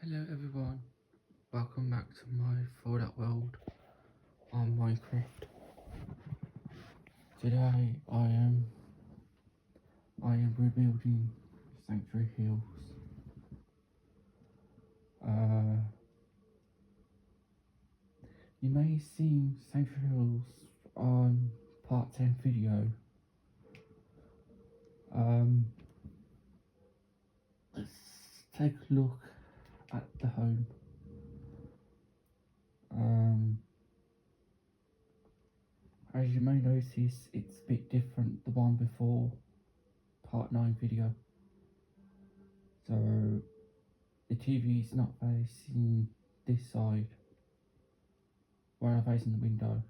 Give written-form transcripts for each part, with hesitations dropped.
Hello everyone, welcome back to my Fallout world on Minecraft. Today I am rebuilding Sanctuary Hills. You may have seen Sanctuary Hills on part 10 video. Let's take a look at the home. As you may notice, it's a bit different the one before part 9 video. So the TV is not facing this side when I'm facing the window.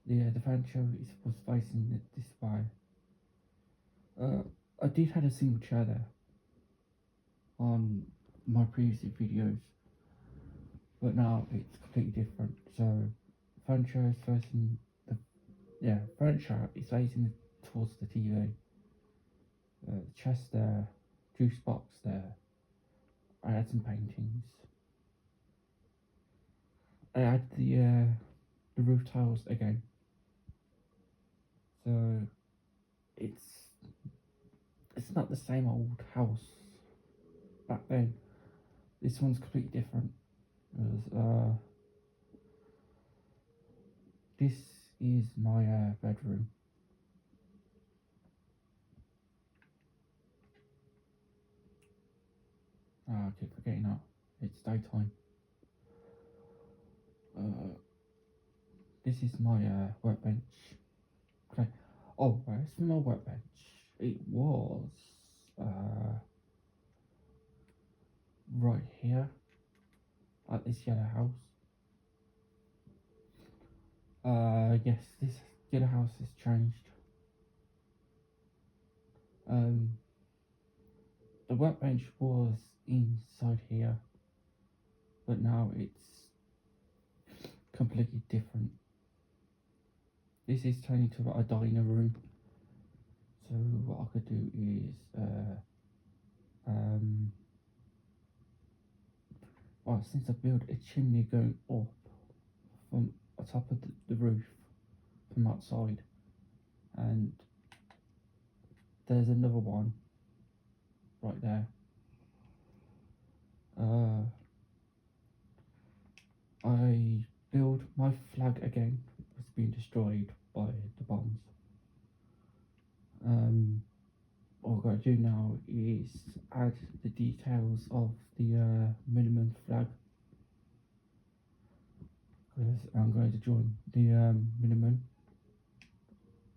The furniture was facing it this way. I did have a single chair there on my previous videos, but now it's completely different. So furniture is facing furniture is facing towards the TV. The chest there, juice box there. I had some paintings. I had the roof tiles again. So it's not the same old house back then. This one's completely different. This is my bedroom. I keep forgetting that it's daytime. This is my workbench. Okay. Oh, where's my workbench? It was right here at this yellow house. Yes, this yellow house has changed. The workbench was inside here, but now it's completely different. This is turned into a dining room. So what I could do is well, since I built a chimney going up from the top of the roof from outside, and there's another one right there. I built my flag again. It's been destroyed by the bombs. What I've got to do now is add the details of the minimum flag, because I'm going to join the minimum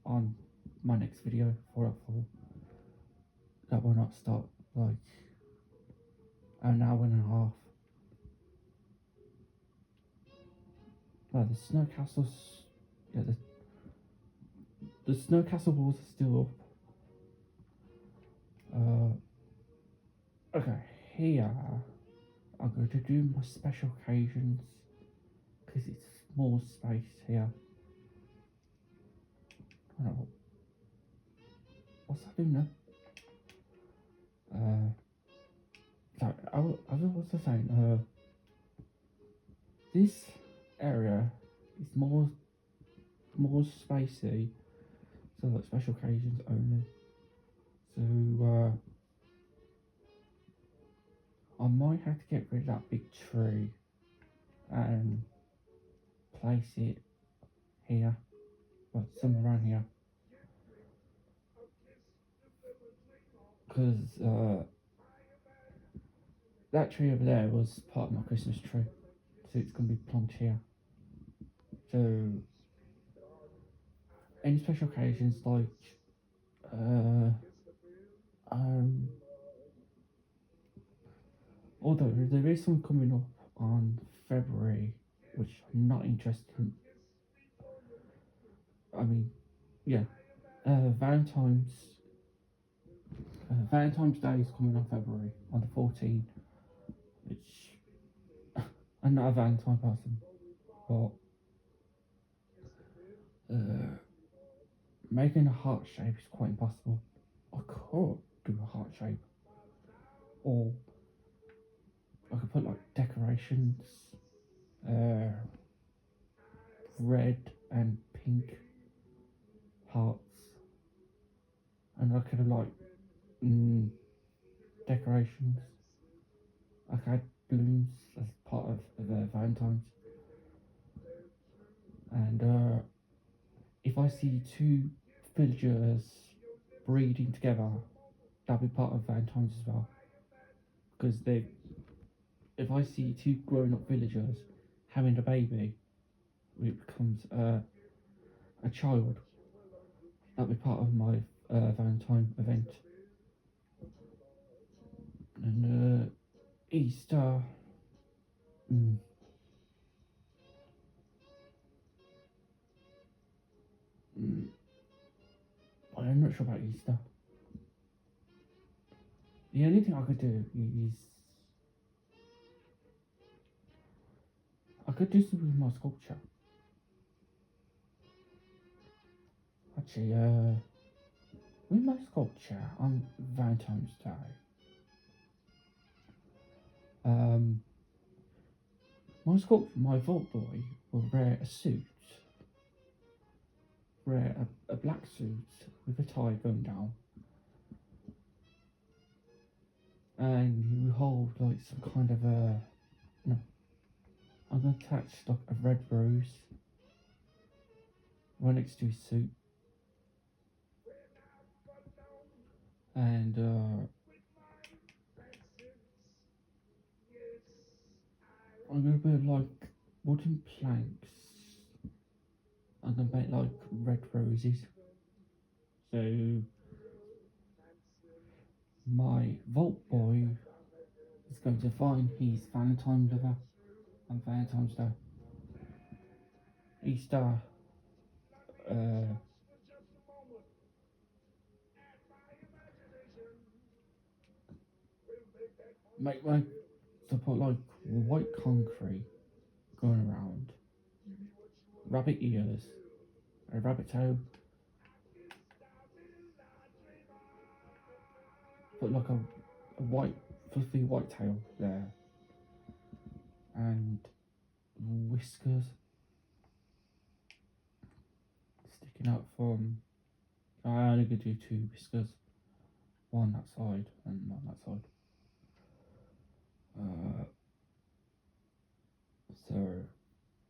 on my next video for that will not stop like an hour and a half. Well, the snow castles, yeah, the snow castle walls are still up. Okay, here I'm going to do my special occasions because it's more space here. I don't know what's that doing now. Sorry, I was saying, this area is more spacey, so like special occasions only. So I might have to get rid of that big tree and place it here, well, somewhere around here, because that tree over there was part of my Christmas tree, so it's going to be planted here. So any special occasions like although there is some coming up on February which I'm not interested in. I mean, yeah, Valentine's Day is coming on February on the 14th, which I'm not a Valentine person, but making a heart shape is quite impossible. I could do a heart shape, or could put like decorations, red and pink hearts, and I could have like decorations. I could add balloons as part of the Valentine's, and if I see two villagers breeding together, that'll be part of Valentine's as well. Because if I see two grown-up villagers having a baby, it becomes a child. That'll be part of my Valentine event. And Easter. I'm not sure about Easter. The only thing I could do is I could do something with my sculpture. Actually, with my sculpture on Valentine's Day, my vault boy will wear a suit, wear a black suit with a tie going down, and he will hold like some kind of I'm going to attach like a red rose right next to his suit, and I'm going to put like wooden planks. I'm going to make like red roses. So my vault boy is going to find his Valentine lover on Valentine's Day. Easter, make like support like white concrete going around, rabbit ears, a rabbit tail, put like a white fluffy white tail there, and whiskers sticking out from. I only could do two whiskers, one that side and one that side. So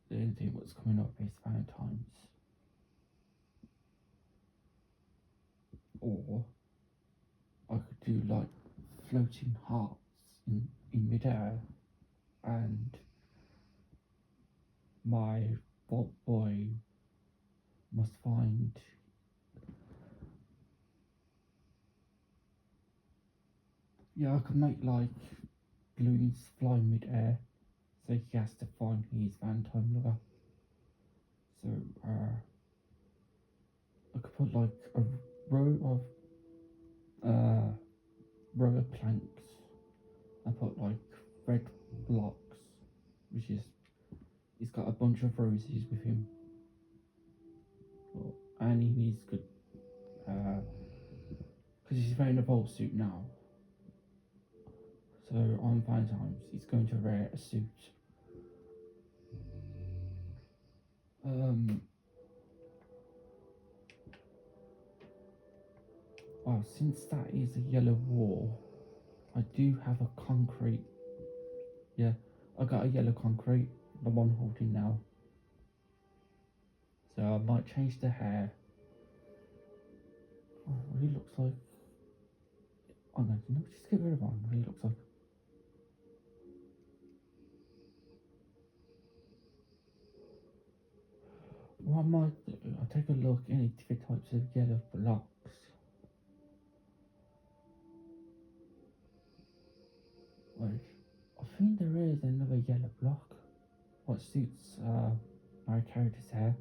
the only thing what's coming up is Valentine's, or I could do like floating hearts in midair, and my vault boy must find I could make like balloons fly mid-air, so he has to find his Valentine lover. So I could put like a row of planks and put like red blocks, which is he's got a bunch of roses with him, and he needs good because he's wearing a vault suit now. So on Valentine's, he's going to wear a suit. Well, since that is a yellow wall, I do have a concrete. Yeah, I got a yellow concrete, the one holding now. So I might change the hair. Oh, it really looks like. Oh no, just get rid of one. It really looks like. What I might do, I'll take a look at any different types of yellow blocks. Wait, I think there is another yellow block. What suits my character's hair.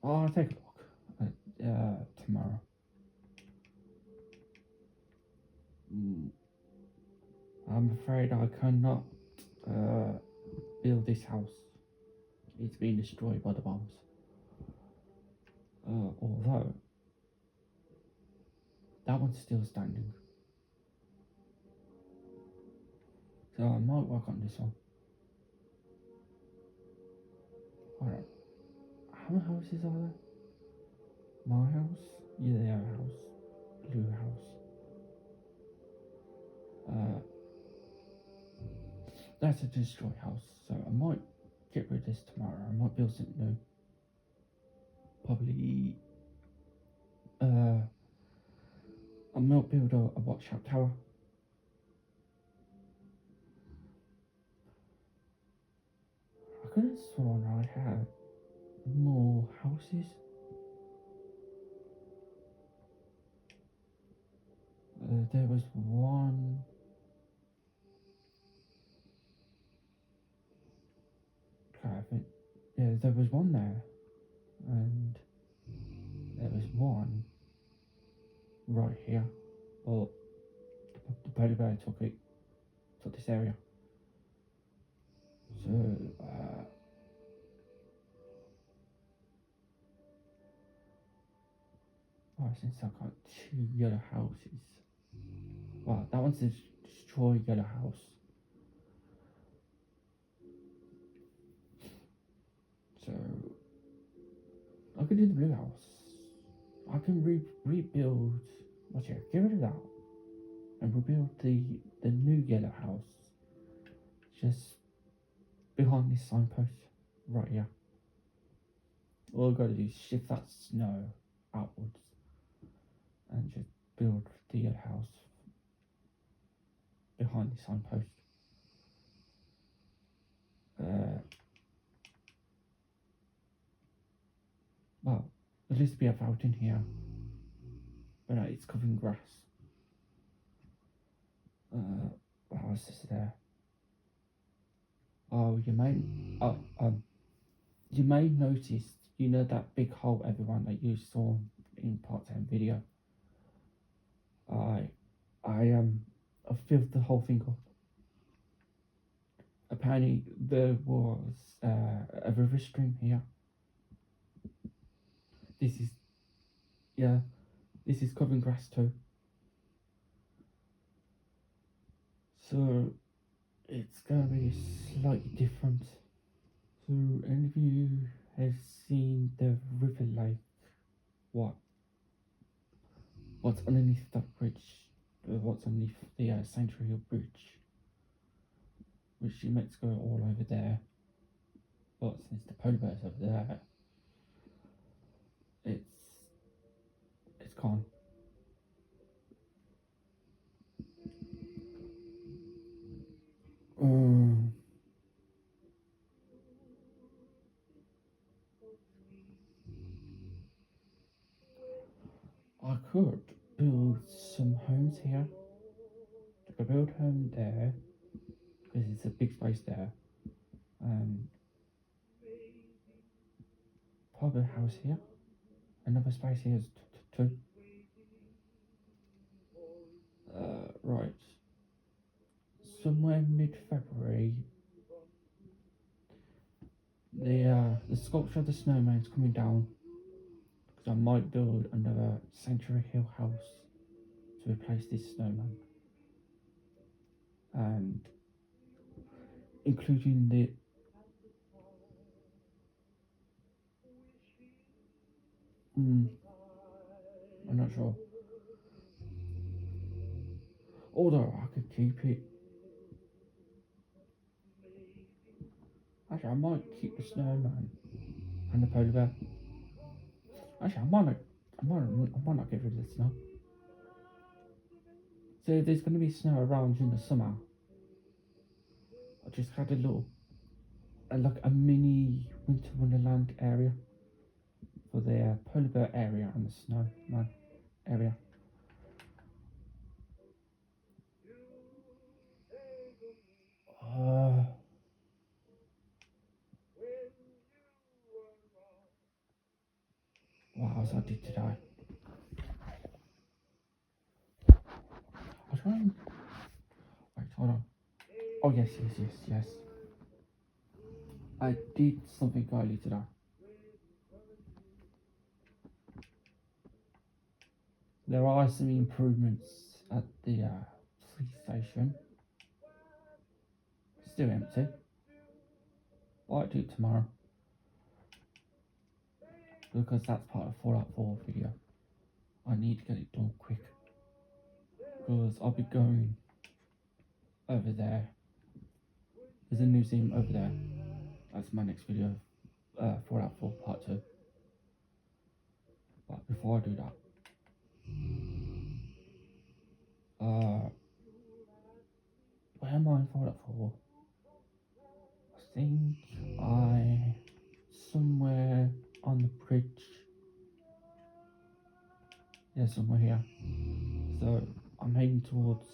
I'll take a look tomorrow. I'm afraid I cannot build this house. It's been destroyed by the bombs. Although that one's still standing. So I might work on this one. Alright. How many houses are there? My house? Yeah, their house. Blue house. That's a destroy house. So I might get rid of this tomorrow. I might build something new. Probably I might build a watchtower tower. I could have sworn I had more houses. There was one. I think, yeah, there was one there, and there was one right here. Well, the polar bear took this area. So, since I got 2 yellow houses. Well, that one's a destroy yellow house. So, I could do the blue house. I can rebuild. Watch it, get rid of that. And rebuild the new yellow house. Just behind this signpost. Right here. All I've got to do is shift that snow outwards. And just build the yellow house behind the signpost. Well, at least we have out in here. But it's covered in grass. What else is there? Oh, you may notice, you know that big hole, everyone, that you saw in part 10 video. I filled the whole thing up. Apparently there was a river stream here. This is covering grass too. So it's gonna be slightly different. So any of you have seen the river lake? What's underneath that bridge? What's underneath the Sanctuary Hill Bridge? Which you meant to go all over there. But since the polar bear's over there, it's gone. I could build some homes here. I could build a home there because it's a big space there, and probably a house here. Another space here is two. Right. Somewhere mid-February, the sculpture of the snowman's coming down. Because I might build another Sanctuary Hill house to replace this snowman, and including the I'm not sure. Although I could keep it. Actually, I might keep the snowman and the polar bear. Actually, I might not get rid of the snow. So there's going to be snow around in the summer. I just had a little, like a mini winter wonderland area for the polar bear area and the snowman area. What else I did today? I was trying. Wait, hold on. Oh yes. I did something early today. There are some improvements at the police station. still empty. I'll do it tomorrow. Because that's part of Fallout 4 video. I need to get it done quick. Because I'll be going over there. There's a museum over there. That's my next video. Fallout 4 part 2. But before I do that, where am I in Fallout 4? I think somewhere on the bridge. Yeah, somewhere here. So I'm heading towards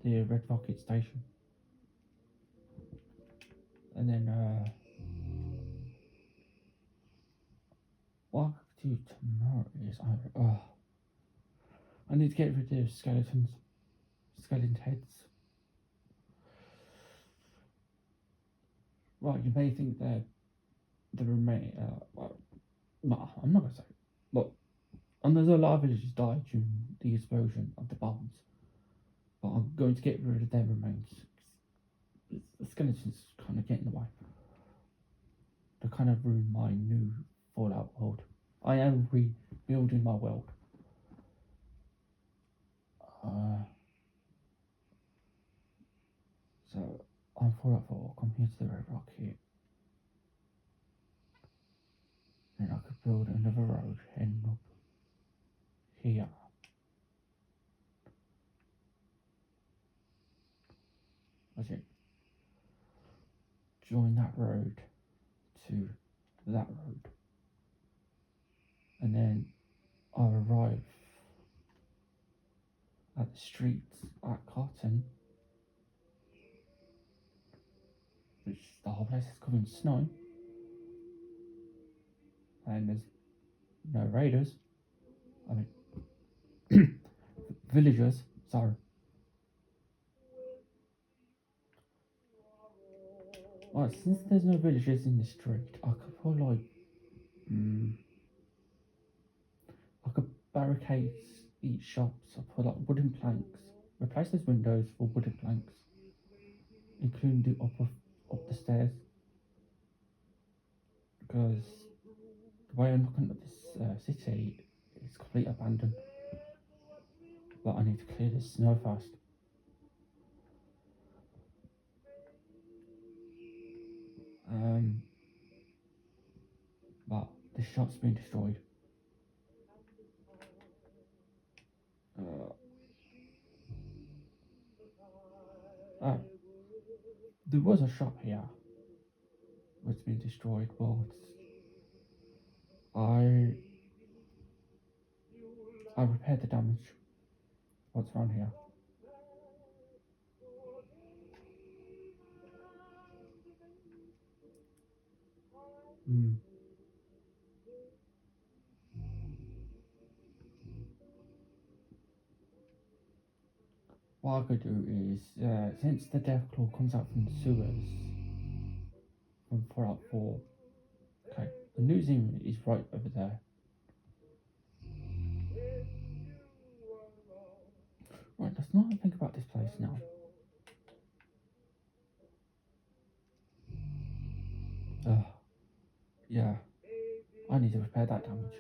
the Red Rocket station. And then what I could do tomorrow is I need to get rid of skeleton heads. Right, you may think they're the remain. Well, no, I'm not gonna say. Look, and there's a lot of villagers died during the explosion of the bombs, but I'm going to get rid of their remains. The skeletons kind of get in the way. They kind of ruin my new Fallout world. I am rebuilding my world. So on Fallout 4, come here to the Red Rock here. Then I could build another road heading up here. That's it. Join that road to that road. And then I'll arrive at the streets at Cotton, which the whole place is covered in snow. And there's no raiders. I mean, villagers, sorry. Right, since there's no villagers in the street, I could put like, I could barricade each shop. So I put like wooden planks, replace those windows for wooden planks, including the up the stairs. Because the way I'm looking at this city, it's completely abandoned. But I need to clear the snow first. But the shop's been destroyed. There was a shop here, which has been destroyed, but I repaired the damage. What's around here? What I could do is, since the death claw comes out from the sewers, from Fallout 4, okay, the museum is right over there. Right, let's not think about this place now. Yeah, I need to repair that damage.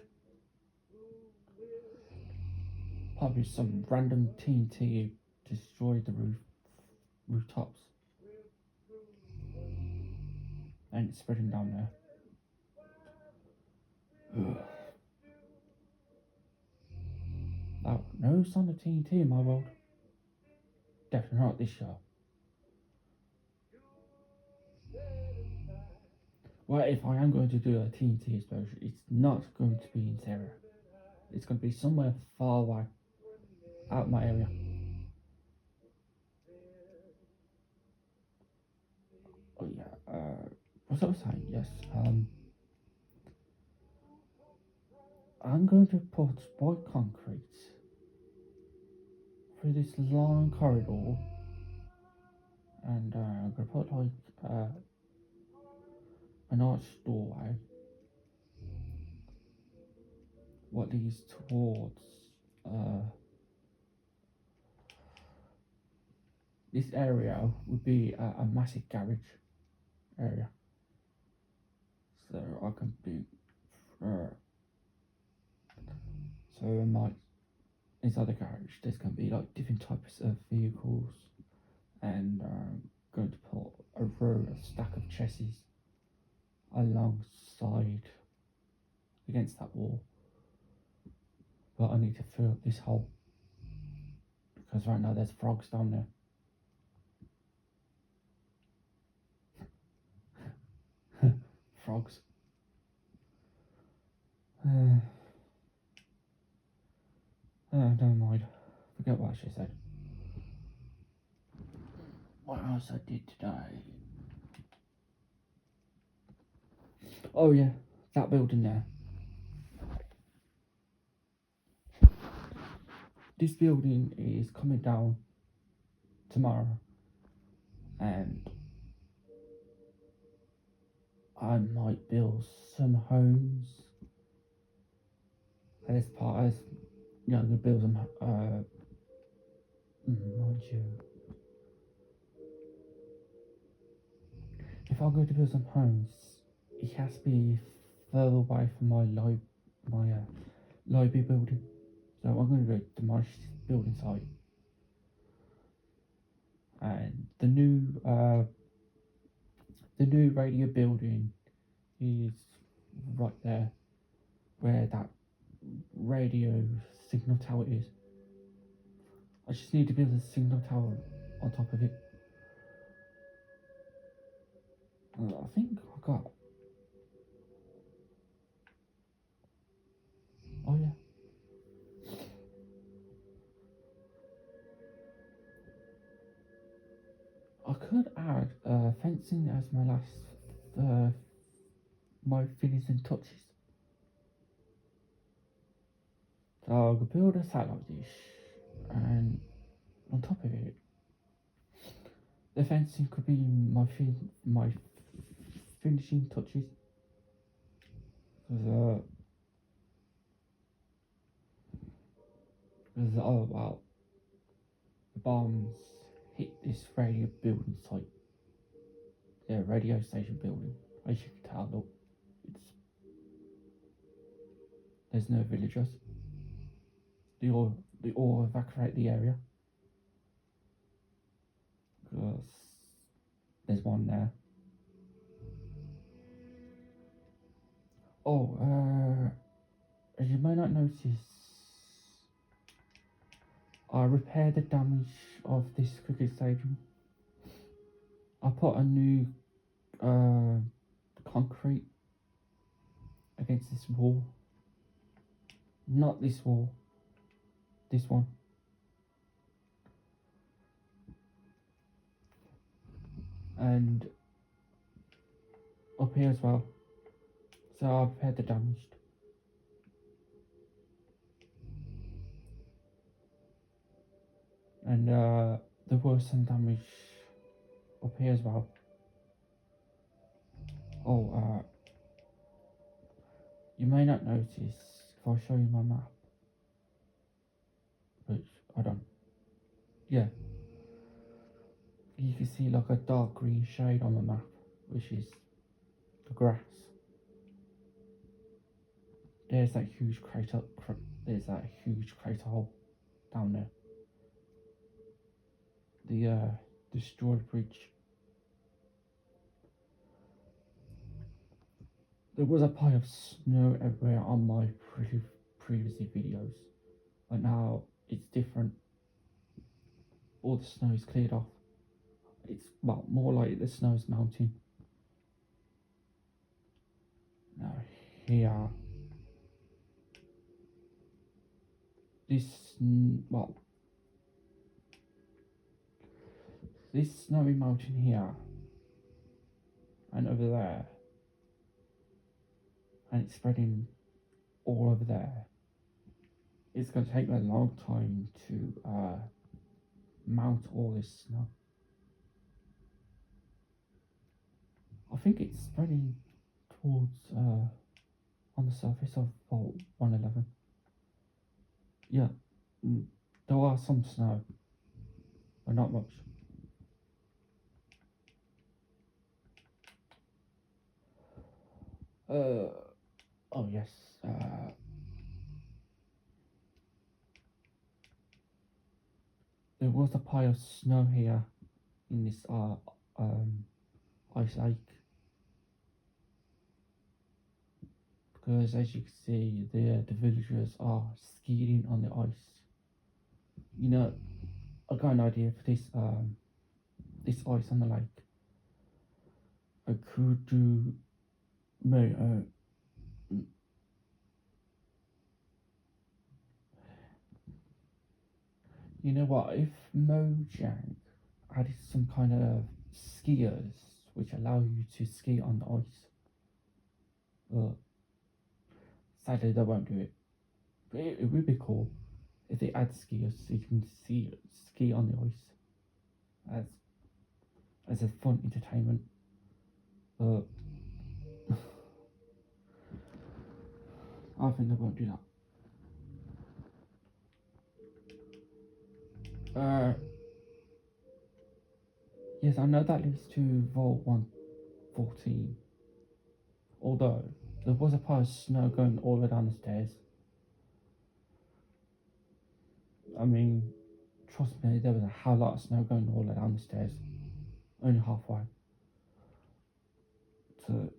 Probably some random TNT destroy the rooftops. And it's spreading down there. Oh, no sign of TNT in my world. Definitely not this year. Well, if I am going to do a TNT explosion, it's not going to be in this area. It's going to be somewhere far away, out my area. Oh yeah, what I was saying, yes, I'm going to put white concrete through this long corridor, and I'm going to put like an arched doorway what leads towards this area would be a massive garage area, so I can be so in my inside the garage there's going to be like different types of vehicles, and going to put a stack of chassis alongside against that wall, but I need to fill up this hole because right now there's frogs down there. Frogs. Don't mind. Forget what she said. What else I did today? Oh yeah, that building there. This building is coming down tomorrow, and I might build some homes as part as I'm gonna build some mind you, if I'm going to build some homes, it has to be further away from my library building. So I'm going to go demolish this building site, and the new radio building is right there, where that radio signal tower is. I just need to build a signal tower on top of it. I think I got. Oh yeah. I could add fencing as my last, my finishing touches. So I could build a satellite dish, and on top of it, the fencing could be my finishing touches. Because oh well, the bombs hit this radio building site, the radio station building. As you can tell, look, there's no villagers. They all evacuate the area because there's one there. Oh, as you may not notice, I repaired the damage of this cricket stadium. I put a new concrete against this wall. Not this wall, this one. And up here as well. So I repaired the damaged. And there was some damage up here as well. Oh, you may not notice if I show you my map, which I don't. Yeah, you can see like a dark green shade on the map, which is the grass. There's that huge crater. There's that huge crater hole down there. The destroyed bridge. There was a pile of snow everywhere on my previous videos, but now it's different. All the snow is cleared off. It's well, more like the snow's melting. Now here, this snowy mountain here, and over there, and it's spreading all over there. It's going to take me a long time to mount all this snow. I think it's spreading towards on the surface of Vault 111. Yeah, there are some snow, but not much. Uh, oh yes. There was a pile of snow here in this ice lake, because as you can see, the villagers are skiing on the ice. You know, I got an idea for this ice on the lake. I could do maybe you know what, if Mojang added some kind of skiers which allow you to ski on the ice. Sadly they won't do it. But it would be cool if they add skiers so you can ski on the ice as a fun entertainment. But I think they won't do that. Yes, I know that leads to Vault 114. Although there was a pile of snow going all the way down the stairs. I mean, trust me, there was a hell lot of snow going all the way down the stairs. Only halfway. To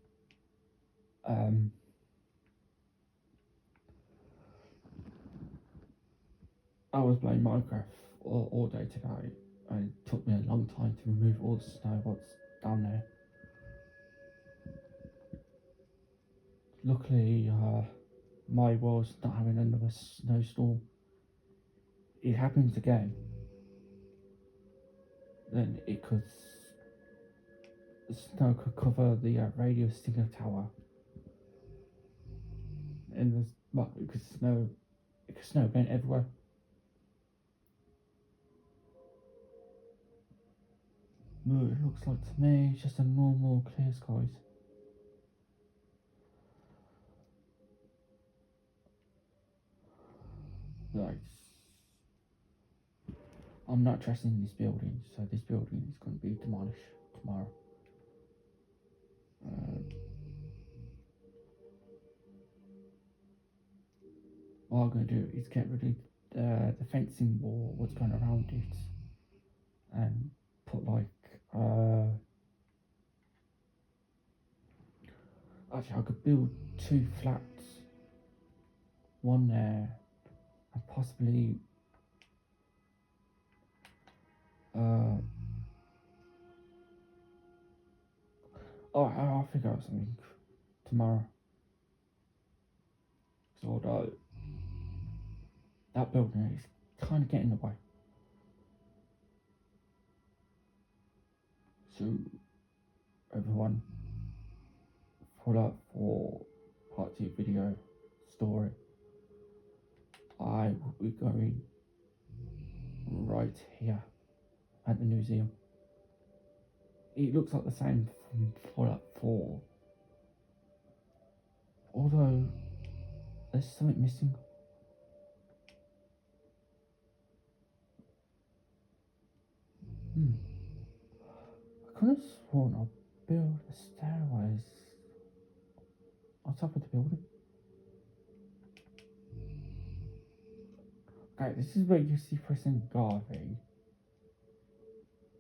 I was playing Minecraft all day today, and it took me a long time to remove all the snow what's down there. Luckily, my world's not having another snowstorm. It happens again, then the snow could cover the radio signal tower, and it could snow again everywhere. No, it looks like to me it's just a normal clear skies. Like, I'm not trusting in this building, so this building is going to be demolished tomorrow. What I'm going to do is get rid of the fencing wall, what's going around it, and put like actually I could build 2 flats, one there, and possibly I'll figure out something tomorrow. So although that building is kind of getting in the way. So everyone, pull up for part 2 video story. I will be going right here at the museum. It looks like the same from Fallout 4, although there's something missing. I could have sworn I built a stairways on top of the building. Okay, this is where you see President Garvey.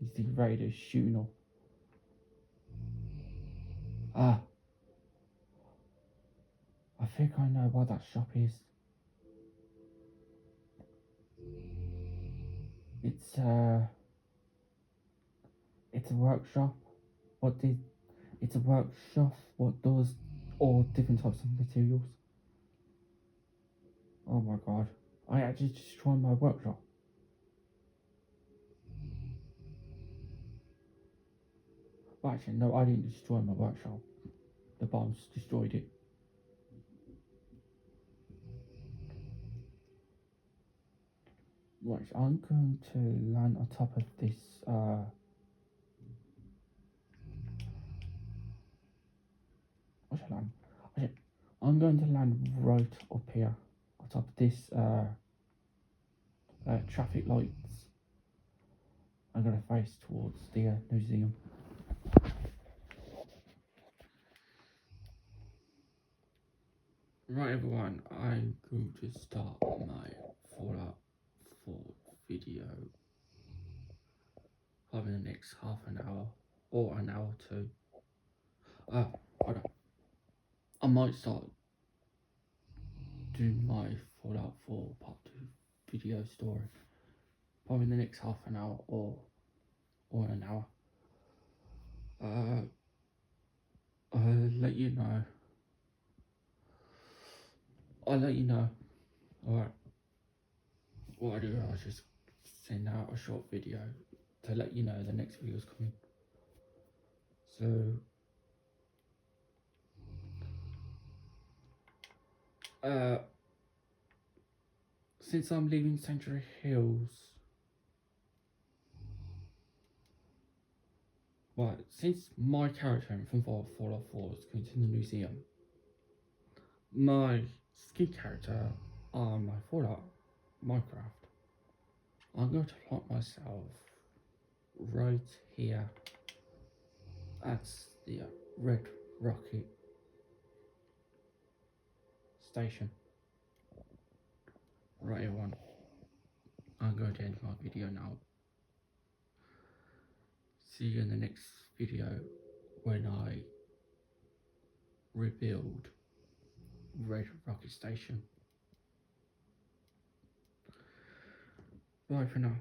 You see Raiders shooting up. I think I know what that shop is. It's a workshop. It's a workshop what does all different types of materials. Oh my god, I actually destroyed my workshop. Well, actually, no, I didn't destroy my workshop. The bombs destroyed it. Right, I'm going to land on top of this, what's I land? Okay, I'm going to land right up here, on top of this, traffic lights. I'm going to face towards the museum. Right everyone, I'm going to start my Fallout 4 video probably in the next half an hour or an hour or two. Hold on. I might start doing my Fallout 4 part 2 video story probably in the next half an hour or an hour. I'll let you know. Alright. What I do, I just send out a short video to let you know the next video is coming. So, since I'm leaving Sanctuary Hills, right, since my character from Fallout 4 is going to the museum, my skin character on my Fallout Minecraft, I'm going to plant myself right here at the Red Rocket station. Right everyone, I'm going to end my video now. See you in the next video when I rebuild Red Rocket Station. Bye for now.